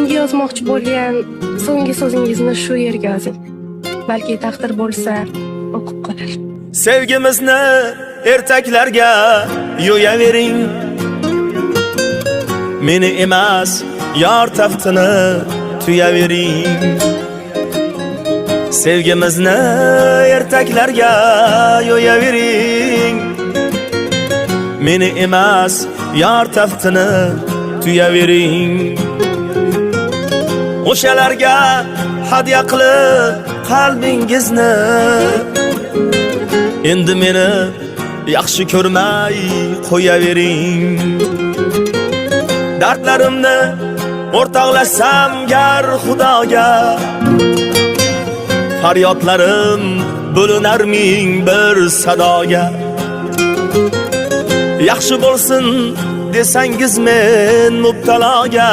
menga yozmoqchi bo'lgan so'nggi so'zingizni shu yerga yozing. Balki taqdir bo'lsa o'qib qolar. Sevgimizni ertaklarga yo'yavering. Meni emas, yor taxtini tuyavering. Sevgimizni ertaklarga yo'yavering. Meni emas, yor taxtini tuyavering. O'shalarga hadya qilib qalbingizni, endi meni yaxshi ko'rmay qo'yavering. Dardlarimni o'rtoqlashsam gar Xudoga, faryodlarim bo'linar ming bir sadoga. Yaxshi bo'lsin desangiz men mubtaloga.